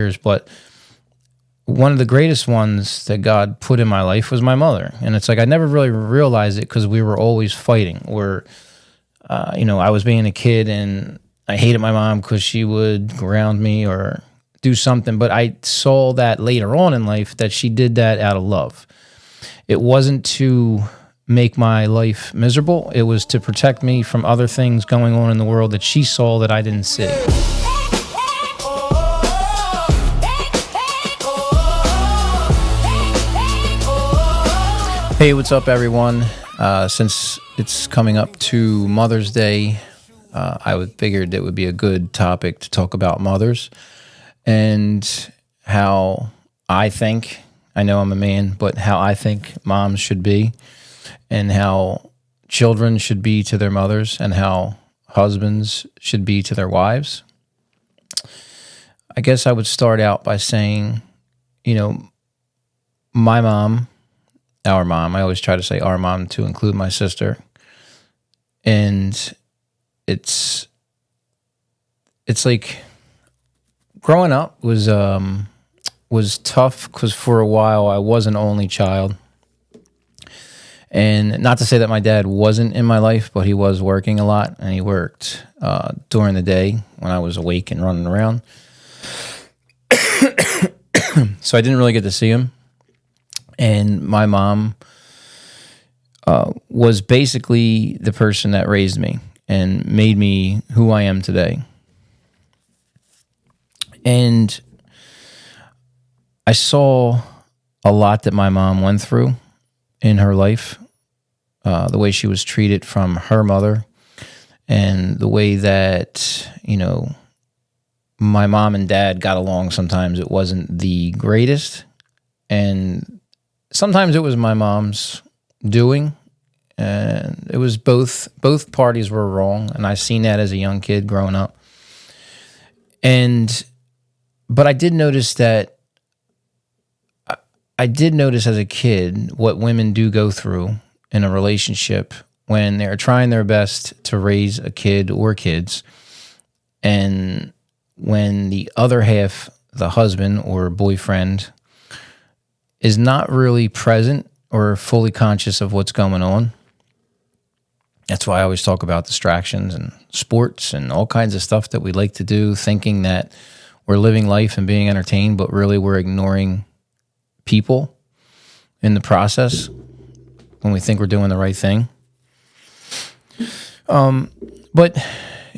years, but one of the greatest ones that God put in my life was my mother. And it's like I never really realized it because we were always fighting. I was being a kid and I hated my mom because she would ground me or do something. But I saw that later on in life that she did that out of love. It wasn't to make my life miserable. It was to protect me from other things going on in the world that she saw that I didn't see. Hey, what's up, everyone? Since it's coming up to Mother's Day, figured it would be a good topic to talk about mothers and how I know I'm a man, but how I think moms should be and how children should be to their mothers and how husbands should be to their wives. I guess I would start out by saying, my mom, our mom, I always try to say our mom to include my sister. And it's like growing up was tough because for a while I was an only child. And not to say that my dad wasn't in my life, but he was working a lot, and he worked during the day when I was awake and running around. So I didn't really get to see him. And my mom was basically the person that raised me and made me who I am today. And I saw a lot that my mom went through in her life, the way she was treated from her mother, and the way that, my mom and dad got along. Sometimes it wasn't the greatest, and sometimes it was my mom's doing, and it was both parties were wrong, and I seen that as a young kid growing up. But I did notice as a kid what women do go through in a relationship when they're trying their best to raise a kid or kids, and when the other half, the husband or boyfriend, is not really present or fully conscious of what's going on. That's why I always talk about distractions and sports and all kinds of stuff that we like to do, thinking that we're living life and being entertained, but really we're ignoring people in the process when we think we're doing the right thing. But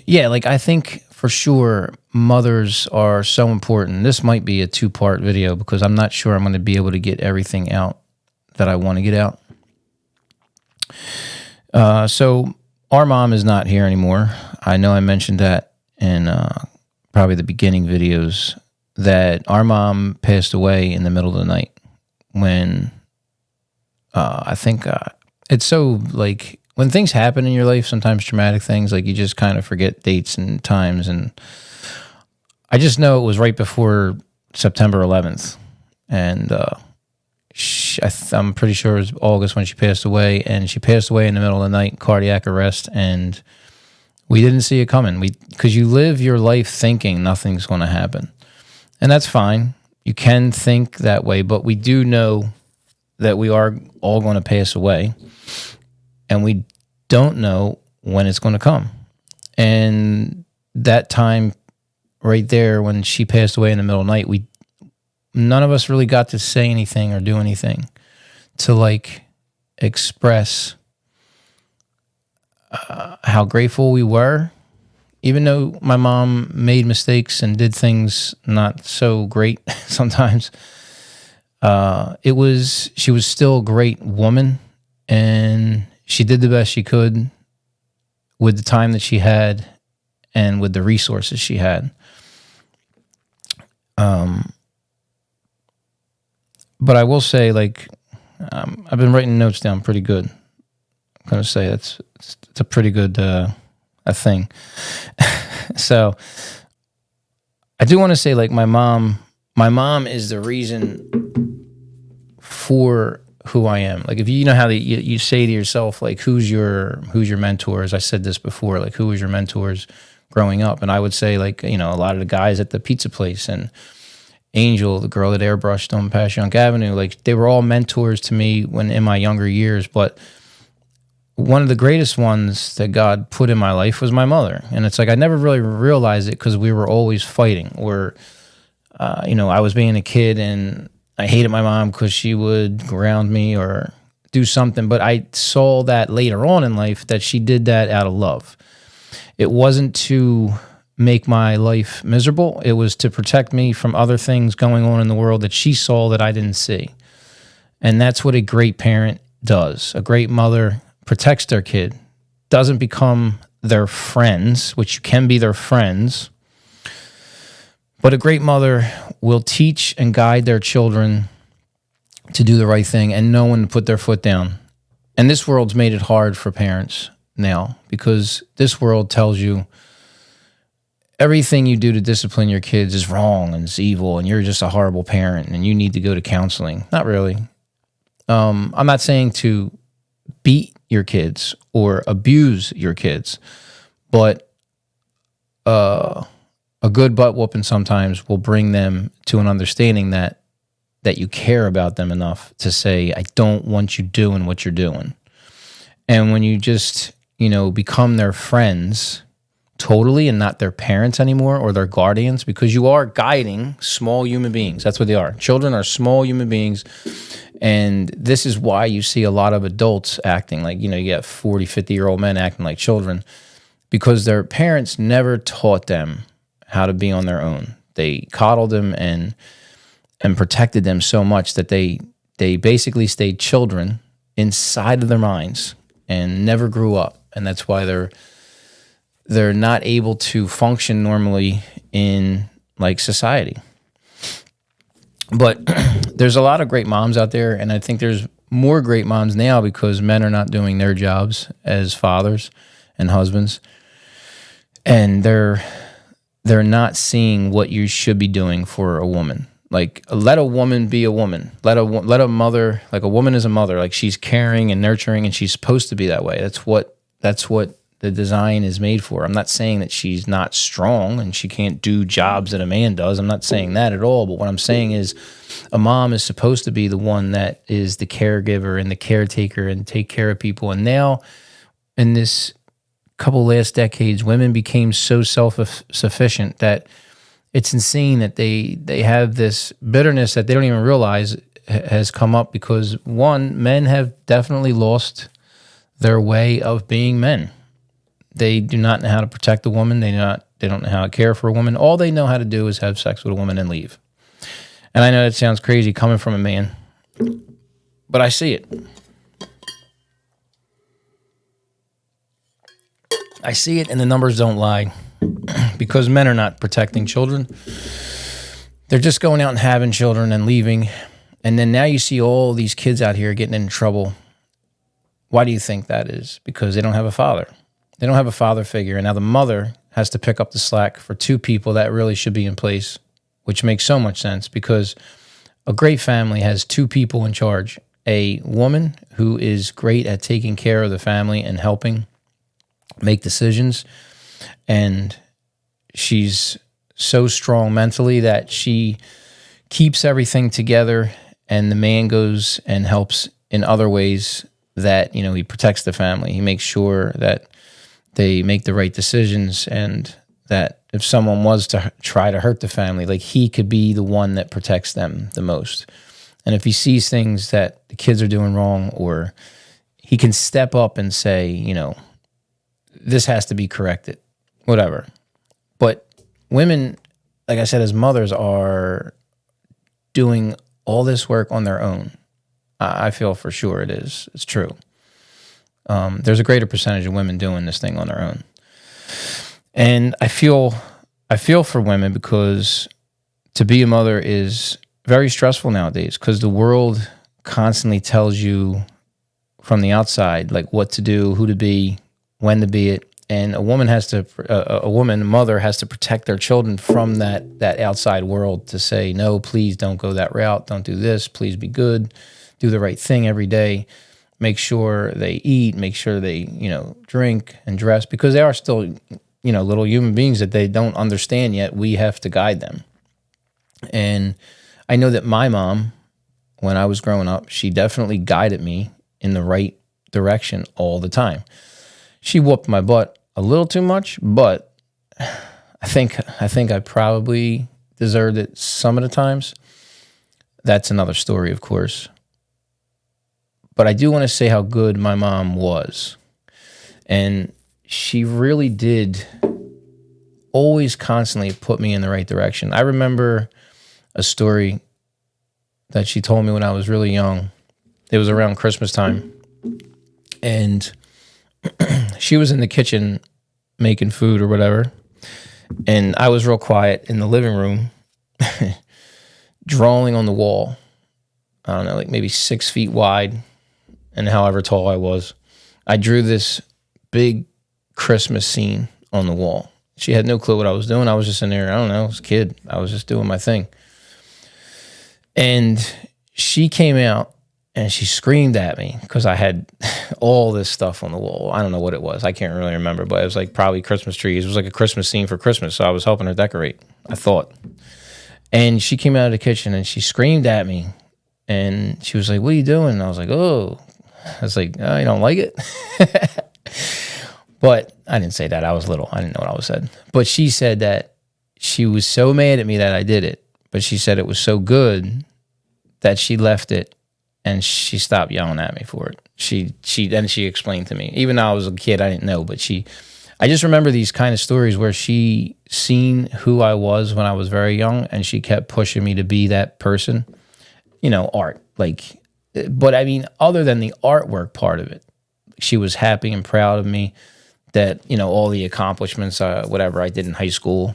yeah, I think for sure mothers are so important. This might be a 2-part video because I'm not sure I'm going to be able to get everything out that I want to get out. So our mom is not here anymore. I know I mentioned that in probably the beginning videos, that our mom passed away in the middle of the night when I think it's so when things happen in your life, sometimes traumatic things, you just kind of forget dates and times. And I just know it was right before September 11th. And I'm pretty sure it was August when she passed away. And she passed away in the middle of the night, cardiac arrest. And we didn't see it coming. Because you live your life thinking nothing's going to happen. And that's fine. You can think that way. But we do know that we are all going to pass away. And we don't know when it's going to come. And that time right there when she passed away in the middle of the night, none of us really got to say anything or do anything to express how grateful we were. Even though my mom made mistakes and did things not so great sometimes, she was still a great woman, and she did the best she could with the time that she had and with the resources she had. But I will say, I've been writing notes down pretty good. I'm going to say it's a pretty good thing. So I do want to say, my mom is the reason for who I am. If you know how you say to yourself, who's your mentors? I said this before, who was your mentors growing up? And I would say, a lot of the guys at the pizza place, and Angel, the girl that airbrushed on Passyunk Avenue, like they were all mentors to me when in my younger years. But one of the greatest ones that God put in my life was my mother. And it's like I never really realized it because we were always fighting. Or, I was being a kid and I hated my mom because she would ground me or do something. But I saw that later on in life that she did that out of love. It wasn't to make my life miserable. It was to protect me from other things going on in the world that she saw that I didn't see. And that's what a great parent does. A great mother protects their kid, doesn't become their friends, which you can be their friends. But a great mother will teach and guide their children to do the right thing and know when to put their foot down. And this world's made it hard for parents now because this world tells you everything you do to discipline your kids is wrong and it's evil and you're just a horrible parent and you need to go to counseling. Not really. I'm not saying to beat your kids or abuse your kids, but a good butt whooping sometimes will bring them to an understanding that you care about them enough to say, I don't want you doing what you're doing. And when you just, become their friends totally and not their parents anymore or their guardians, because you are guiding small human beings. That's what they are. Children are small human beings. And this is why you see a lot of adults acting like, you get 40, 50-year-old men acting like children because their parents never taught them how to be on their own. They coddled them and protected them so much that they basically stayed children inside of their minds and never grew up. And that's why they're not able to function normally in like society. But there's a lot of great moms out there, and I think there's more great moms now because men are not doing their jobs as fathers and husbands, and they're not seeing what you should be doing for a woman. Like, let a woman be a woman. Let a mother, like a woman is a mother. Like, she's caring and nurturing, and she's supposed to be that way. That's what the design is made for. I'm not saying that she's not strong and she can't do jobs that a man does. I'm not saying that at all. But what I'm saying is a mom is supposed to be the one that is the caregiver and the caretaker and take care of people. And now in this couple last decades, women became so self-sufficient that it's insane that they have this bitterness that they don't even realize has come up because, one, men have definitely lost their way of being men. They do not know how to protect a woman. They don't know how to care for a woman. All they know how to do is have sex with a woman and leave. And I know that sounds crazy coming from a man, but I see it. I see it, and the numbers don't lie because men are not protecting children. They're just going out and having children and leaving. And then now you see all these kids out here getting in trouble. Why do you think that is? Because they don't have a father. They don't have a father figure. And now the mother has to pick up the slack for two people that really should be in place, which makes so much sense because a great family has two people in charge. A woman who is great at taking care of the family and helping make decisions. And she's so strong mentally that she keeps everything together, and the man goes and helps in other ways that, he protects the family. He makes sure that they make the right decisions, and that if someone was to try to hurt the family, like he could be the one that protects them the most. And if he sees things that the kids are doing wrong, or he can step up and say, this has to be corrected, whatever. But women, like I said, as mothers are doing all this work on their own. I feel for sure it is. It's true. There's a greater percentage of women doing this thing on their own. And I feel for women because to be a mother is very stressful nowadays because the world constantly tells you from the outside, like what to do, who to be, when to be it. And a mother has to protect their children from that outside world to say, no, please don't go that route. Don't do this. Please be good. Do the right thing every day. Make sure they eat, make sure they, drink and dress, because they are still, little human beings that they don't understand yet. We have to guide them. And I know that my mom, when I was growing up, she definitely guided me in the right direction all the time. She whooped my butt a little too much, but I think I probably deserved it some of the times. That's another story, of course. But I do want to say how good my mom was. And she really did always constantly put me in the right direction. I remember a story that she told me when I was really young. It was around Christmas time. And she was in the kitchen making food or whatever. And I was real quiet in the living room, drawing on the wall. I don't know, like maybe 6 feet wide and however tall I was. I drew this big Christmas scene on the wall. She had no clue what I was doing. I was just in there, I don't know, I was a kid. I was just doing my thing. And she came out and she screamed at me because I had all this stuff on the wall. I don't know what it was. I can't really remember, but it was like probably Christmas trees. It was like a Christmas scene for Christmas. So I was helping her decorate, I thought. And she came out of the kitchen and she screamed at me. And she was like, "What are you doing?" And I was like, "Oh." I was like, "Oh, you don't like it?" But I didn't say that. I was little. I didn't know what I was said. But she said that she was so mad at me that I did it. But she said it was so good that she left it and she stopped yelling at me for it. She explained to me. Even though I was a kid, I didn't know. But I just remember these kind of stories where she seen who I was when I was very young and she kept pushing me to be that person. Art. But I mean, other than the artwork part of it, she was happy and proud of me that, all the accomplishments, whatever I did in high school.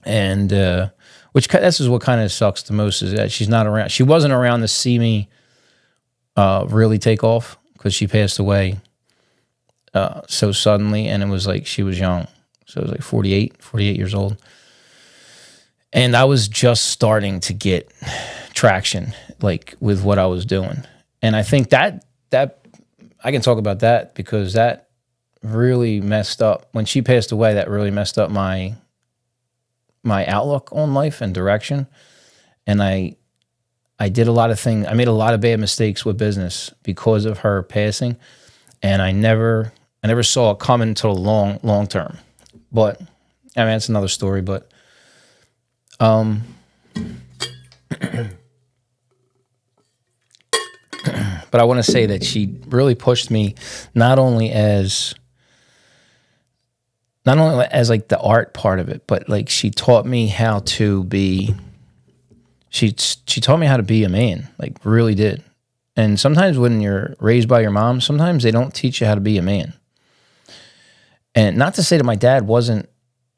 And this is what kind of sucks the most is that she's not around. She wasn't around to see me really take off because she passed away so suddenly. And it was like she was young. So it was like 48 years old. And I was just starting to get traction, like with what I was doing. And I think that I can talk about that because that really messed up. When she passed away, that really messed up my outlook on life and direction. And I did a lot of things. I made a lot of bad mistakes with business because of her passing. And I never saw it coming until long term. But I mean, it's another story, but but I want to say that she really pushed me not only as like the art part of it, but like she taught me how to be. She taught me how to be a man, like really did. And sometimes when you're raised by your mom, sometimes they don't teach you how to be a man. And not to say that my dad wasn't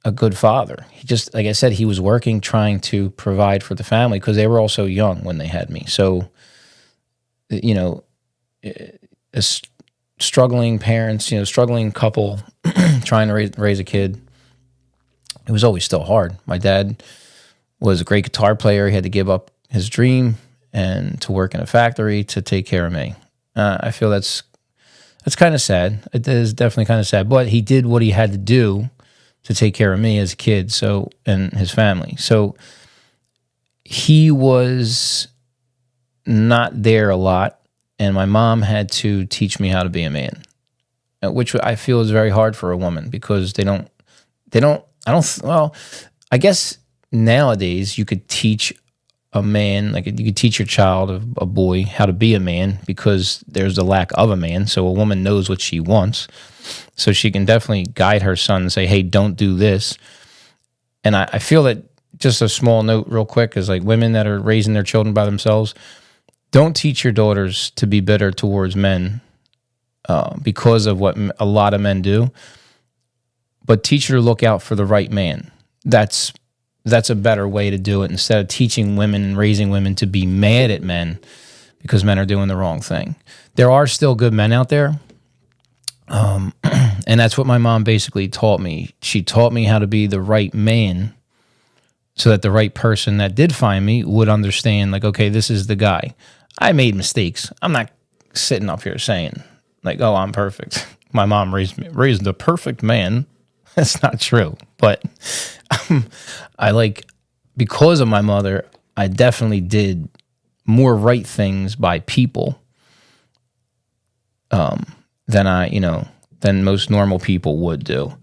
a good father. He just, like I said, he was working, trying to provide for the family because they were also young when they had me. So, struggling parents, struggling couple trying to raise a kid, it was always still hard. My dad was a great guitar player. He had to give up his dream and to work in a factory to take care of me. I feel that's kind of sad. It is definitely kind of sad, but he did what he had to do to take care of me as a kid, and his family. So he was not there a lot, and my mom had to teach me how to be a man, which I feel is very hard for a woman because well, I guess nowadays you could teach a man, like you could teach your child, a boy, how to be a man because there's the lack of a man. So a woman knows what she wants. So she can definitely guide her son and say, "Hey, don't do this." And I feel that just a small note real quick is like women that are raising their children by themselves, don't teach your daughters to be bitter towards men because of what a lot of men do, but teach her to look out for the right man. That's a better way to do it instead of teaching women and raising women to be mad at men because men are doing the wrong thing. There are still good men out there. And that's what my mom basically taught me. She taught me how to be the right man so that the right person that did find me would understand, like, okay, this is the guy. I made mistakes. I'm not sitting up here saying, like, oh, I'm perfect. My mom raised a perfect man. That's not true. But because of my mother, I definitely did more right things by people than than most normal people would do.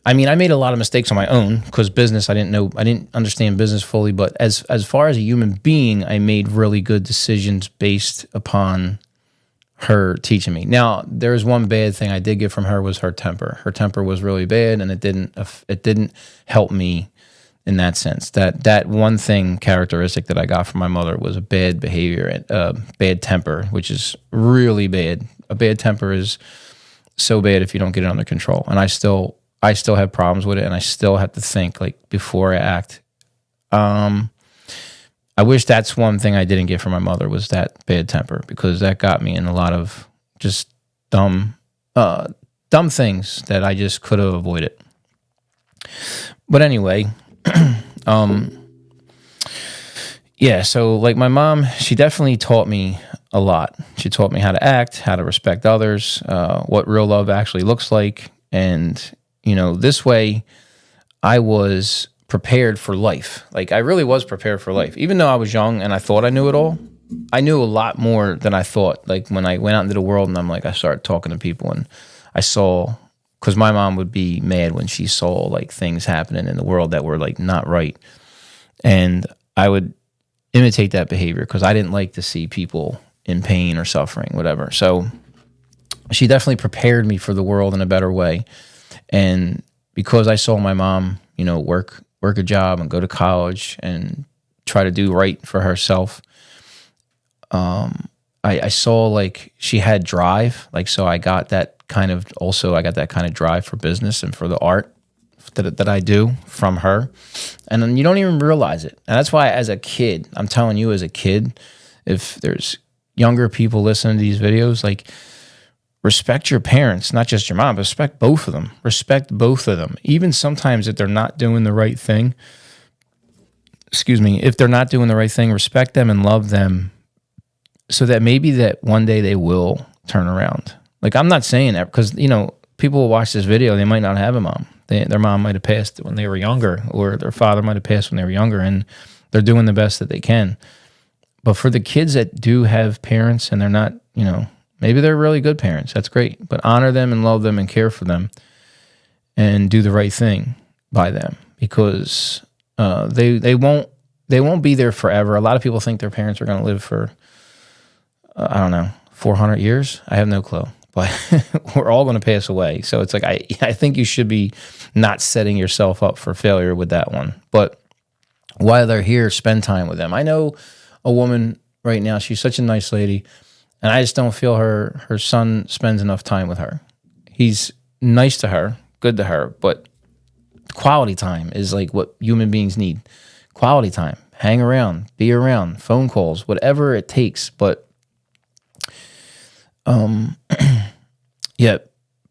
I mean, I made a lot of mistakes on my own because business, I didn't understand business fully. But as far as a human being, I made really good decisions based upon her teaching me. Now, there's one bad thing I did get from her was her temper. Her temper was really bad, and it didn't help me in that sense. That one thing characteristic that I got from my mother was a bad behavior and bad temper, which is really bad. A bad temper is so bad if you don't get it under control. And I still have problems with it, and I still have to think like before I act. I wish that's one thing I didn't get from my mother was that bad temper, because that got me in a lot of just dumb things that I just could have avoided. But anyway, yeah, so like my mom, she definitely taught me a lot. She taught me how to act, how to respect others, what real love actually looks like. And, this way I was prepared for life. Like I really was prepared for life. Even though I was young and I thought I knew it all, I knew a lot more than I thought. Like when I went out into the world and I started talking to people and I saw, because my mom would be mad when she saw like things happening in the world that were like not right. And I would imitate that behavior because I didn't like to see people in pain or suffering, whatever. So she definitely prepared me for the world in a better way. And because I saw my mom, work a job and go to college and try to do right for herself, I saw like she had drive. Like, so I got that kind of drive for business and for the art that I do from her. And then you don't even realize it. And that's why as a kid, I'm telling you as a kid, if there's younger people listening to these videos, like respect your parents, not just your mom, but respect both of them. Respect both of them. Even sometimes if they're not doing the right thing, if they're not doing the right thing, respect them and love them so that maybe that one day they will turn around. Like I'm not saying that because, people will watch this video, they might not have a mom. Their mom might have passed when they were younger, or their father might have passed when they were younger, and they're doing the best that they can. But for the kids that do have parents and they're not, maybe they're really good parents, that's great. But honor them and love them and care for them and do the right thing by them, because they won't be there forever. A lot of people think their parents are going to live for, 400 years. I have no clue. But we're all going to pass away. So it's like, I think you should be not setting yourself up for failure with that one. But while they're here, spend time with them. I know a woman right now, she's such a nice lady, and I just don't feel her son spends enough time with her. He's nice to her, good to her, but quality time is like what human beings need. Quality time. Hang around, be around, phone calls, whatever it takes. But yeah,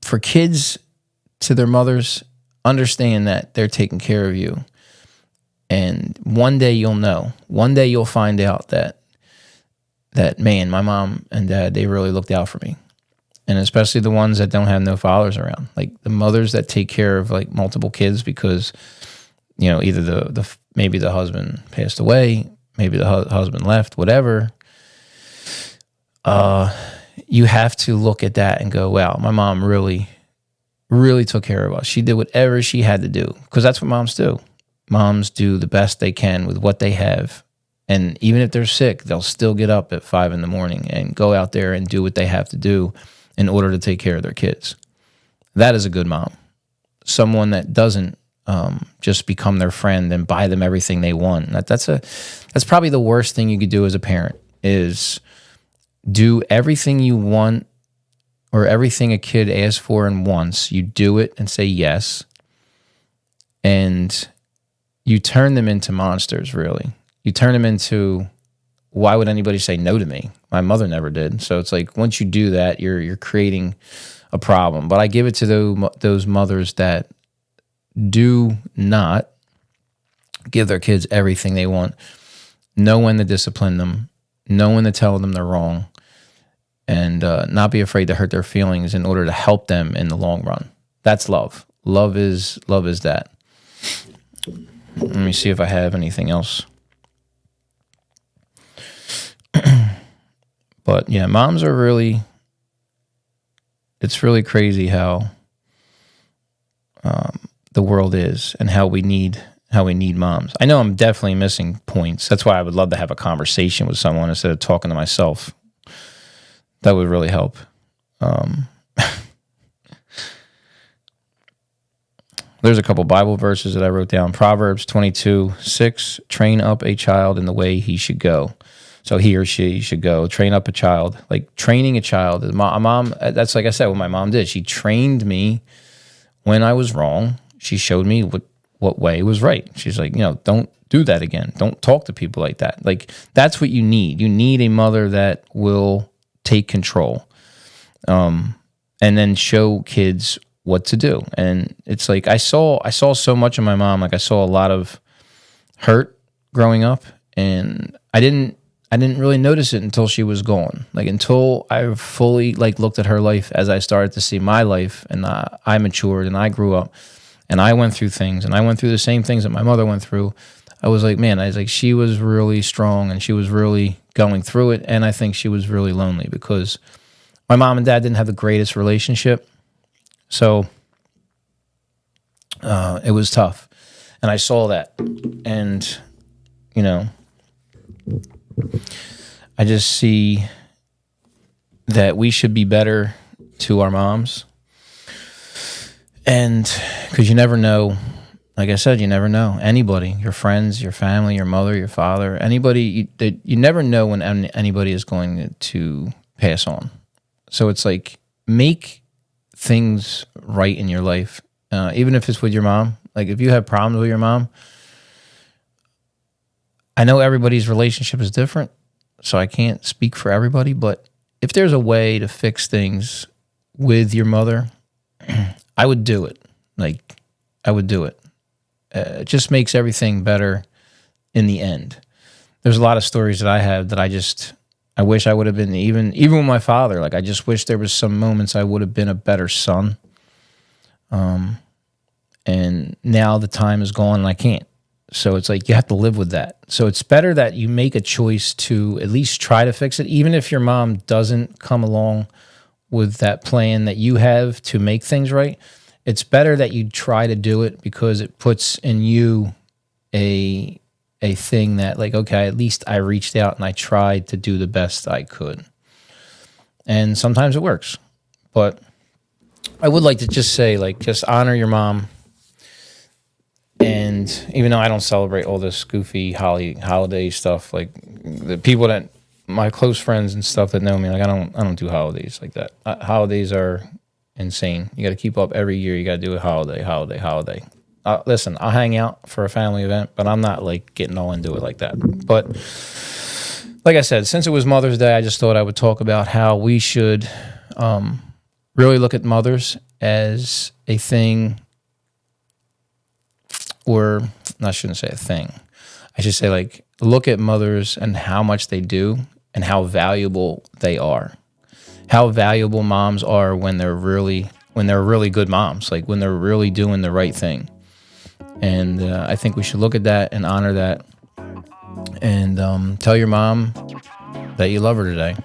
for kids to their mothers, understand that they're taking care of you. And one day you'll know. One day you'll find out that man, my mom and dad, they really looked out for me. And especially the ones that don't have no fathers around. Like the mothers that take care of like multiple kids because, either maybe the husband passed away, maybe the husband left, whatever. You have to look at that and go, wow, my mom really, really took care of us. She did whatever she had to do, because that's what moms do. Moms do the best they can with what they have. And even if they're sick, they'll still get up at 5 a.m. and go out there and do what they have to do in order to take care of their kids. That is a good mom. Someone that doesn't just become their friend and buy them everything they want. That's probably the worst thing you could do as a parent, is do everything you want or everything a kid asks for and wants. You do it and say yes. And you turn them into monsters, really. You turn them into, why would anybody say no to me? My mother never did. So it's like, once you do that, you're creating a problem. But I give it to those mothers that do not give their kids everything they want, know when to discipline them, know when to tell them they're wrong, and not be afraid to hurt their feelings in order to help them in the long run. That's love. Love is that. Let me see if I have anything else. But yeah, moms are really, it's really crazy how the world is and how we need moms. I know I'm definitely missing points. That's why I would love to have a conversation with someone instead of talking to myself. That would really help. There's a couple Bible verses that I wrote down. Proverbs 22:6, train up a child in the way he should go. So he or she should go. Train up a child. Like training a child. A mom, that's like I said, what my mom did. She trained me when I was wrong. She showed me what way was right. She's like, don't do that again. Don't talk to people like that. Like, that's what you need. You need a mother that will take control, and then show kids what to do. And it's like I saw so much of my mom. Like, I saw a lot of hurt growing up, and I didn't really notice it until she was gone. Like, until I fully looked at her life as I started to see my life, and I matured and I grew up and I went through things, and I went through the same things that my mother went through. I was like, man, she was really strong, and she was really going through it. And I think she was really lonely because my mom and dad didn't have the greatest relationship. So it was tough. And I saw that. And, I just see that we should be better to our moms. And because you never know, like I said, you never know. Anybody, your friends, your family, your mother, your father, anybody, you never know when anybody is going to pass on. So it's like, make things right in your life, even if it's with your mom. Like, if you have problems with your mom, I know everybody's relationship is different, so I can't speak for everybody, but if there's a way to fix things with your mother, I would do it. Like, I would do it. It just makes everything better in the end. There's a lot of stories that I have that I wish I would have been, even with my father. Like, I just wish there was some moments I would have been a better son. And now the time is gone and I can't. So it's like, you have to live with that. So it's better that you make a choice to at least try to fix it, even if your mom doesn't come along with that plan that you have to make things right. It's better that you try to do it, because it puts in you a thing that, like, okay, at least I reached out and I tried to do the best I could. And sometimes it works. But I would like to just say, like, just honor your mom. And even though I don't celebrate all this goofy holiday stuff, like, the people that, my close friends and stuff that know me, like, I don't do holidays like that. Holidays are insane. You got to keep up every year. You got to do a holiday. Listen, I'll hang out for a family event, but I'm not like getting all into it like that. But like I said, since it was Mother's Day, I just thought I would talk about how we should really look at mothers as a thing, or I shouldn't say a thing. I should say, like, look at mothers and how much they do and how valuable they are. How valuable moms are when they're really good moms, like when they're really doing the right thing. And I think we should look at that and honor that. And tell your mom that you love her today.